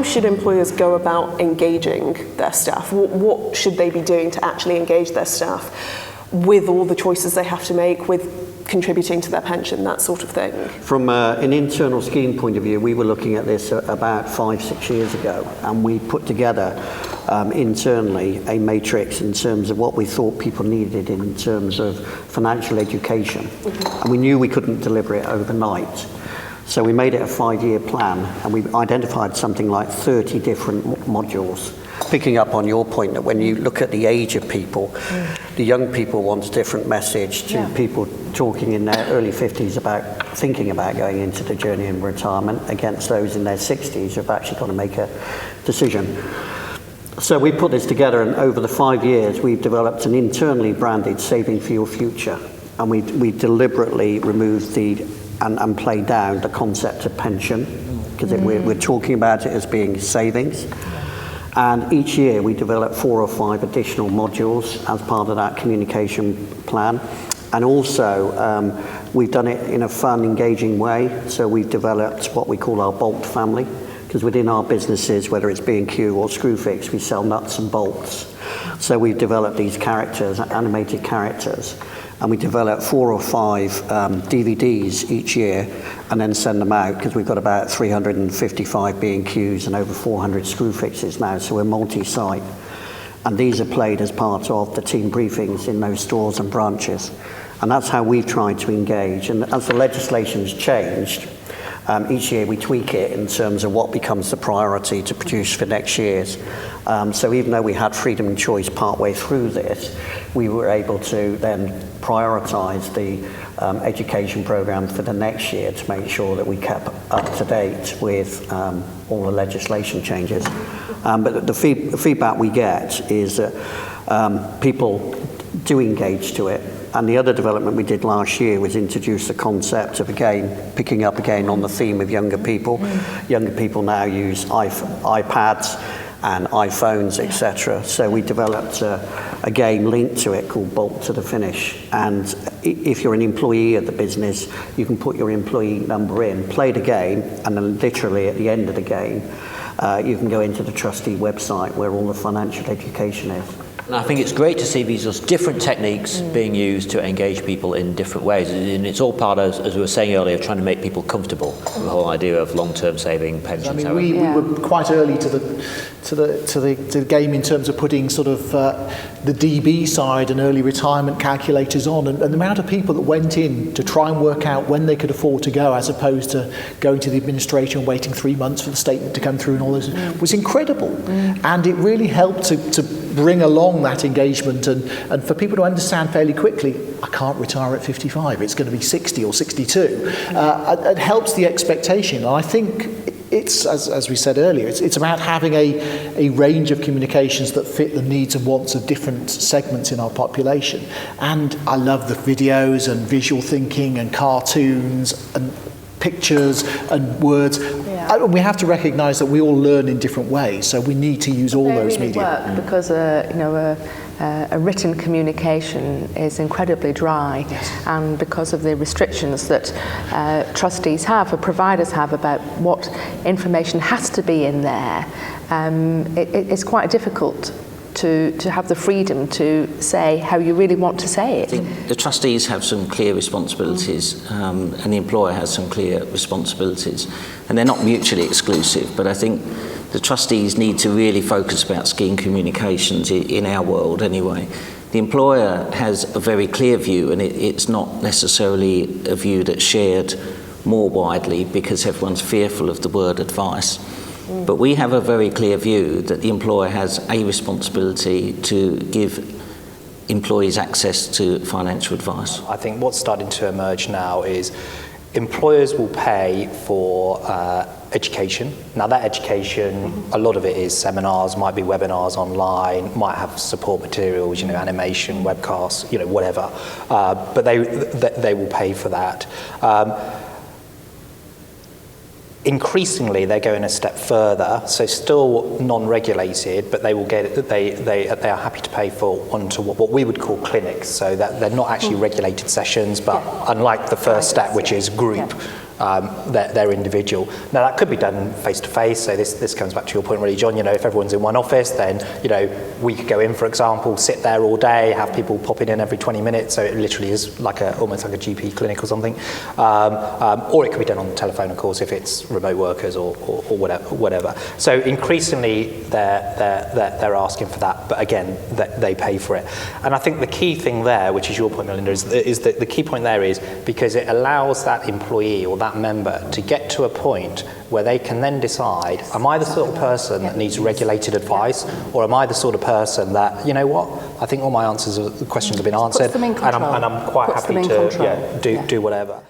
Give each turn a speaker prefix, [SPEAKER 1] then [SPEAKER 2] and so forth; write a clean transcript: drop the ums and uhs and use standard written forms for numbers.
[SPEAKER 1] should employers go about engaging their staff? What should they be doing to actually engage their staff with all the choices they have to make, with contributing to their pension, that sort of thing?
[SPEAKER 2] From an internal scheme point of view, we were looking at this about 5-6 years ago, and we put together internally a matrix in terms of what we thought people needed in terms of financial education. And we knew we couldn't deliver it overnight. So we made it a 5-year plan, and we identified something like 30 different modules. Picking up on your point that when you look at the age of people, the young people want a different message to people talking in their early 50s about thinking about going into the journey in retirement against those in their 60s who have actually got to make a decision. So we put this together, and over the 5 years we've developed an internally branded Saving for Your Future, and we deliberately removed and played down the concept of pension, because we're talking about it as being savings. And each year we develop 4 or 5 additional modules as part of that communication plan. And also we've done it in a fun, engaging way. So we've developed what we call our Bolt family, because within our businesses, whether it's B&Q or Screwfix, we sell nuts and bolts. So we've developed these characters, animated characters, and we develop 4 or 5 DVDs each year and then send them out, because we've got about 355 B&Qs and over 400 Screwfixes now, so we're multi-site. And these are played as part of the team briefings in those stores and branches. And that's how we've tried to engage. And as the legislation's changed, each year we tweak it in terms of what becomes the priority to produce for next year's. So even though we had freedom and choice partway through this, we were able to then prioritise the education programme for the next year to make sure that we kept up to date with all the legislation changes. But the feedback we get is that people do engage to it. And the other development we did last year was introduce the concept of, again, picking up again on the theme of younger people. Younger people now use iPads and iPhones, etc. So we developed a game linked to it called Bolt to the Finish. And if you're an employee of the business, you can put your employee number in, play the game, and then literally at the end of the game, you can go into the trustee website where all the financial education is.
[SPEAKER 3] And I think it's great to see these as different techniques being used to engage people in different ways. And it's all part of, as we were saying earlier, trying to make people comfortable with the whole idea of long-term saving, pensions.
[SPEAKER 4] I mean, we were quite early to the game in terms of putting sort of the DB side and early retirement calculators on, and the amount of people that went in to try and work out when they could afford to go, as opposed to going to the administration and waiting 3 months for the statement to come through and all this, was incredible. And it really helped to bring along that engagement and for people to understand fairly quickly, I can't retire at 55, it's going to be 60 or 62. It helps the expectation. And I think it's, as we said earlier, it's about having a range of communications that fit the needs and wants of different segments in our population. And I love the videos and visual thinking and cartoons and pictures and words. We have to recognise that we all learn in different ways, so we need to use all those media.
[SPEAKER 5] Work because a written communication is incredibly dry, and because of the restrictions that trustees have or providers have about what information has to be in there, it's quite difficult to have the freedom to say how you really want to say it.
[SPEAKER 6] I think the trustees have some clear responsibilities, and the employer has some clear responsibilities, and they're not mutually exclusive, but I think the trustees need to really focus about scheme communications in our world anyway. The employer has a very clear view, and it's not necessarily a view that's shared more widely because everyone's fearful of the word advice. But we have a very clear view that the employer has a responsibility to give employees access to financial advice.
[SPEAKER 7] I think what's starting to emerge now is employers will pay for education. Now that education, a lot of it is seminars, might be webinars online, might have support materials, animation, webcasts, whatever. But they will pay for that. Increasingly, they're going a step further, so still non-regulated, but they are happy to pay for onto what we would call clinics, so that they're not actually regulated sessions, but unlike the first step, which is group their individual. Now that could be done face to face. So this comes back to your point really, John. If everyone's in one office, then we could go in, for example, sit there all day, have people popping in every 20 minutes. So it literally is almost like a GP clinic or something. Or it could be done on the telephone, of course, if it's remote workers or whatever. So increasingly they're asking for that, but again they pay for it. And I think the key thing there, which is your point, Melinda, is that the key point there is because it allows that employee or that member to get to a point where they can then decide, am I the sort of person that needs regulated advice, or am I the sort of person that, I think all my answers, the questions have been answered, and I'm quite happy to do whatever.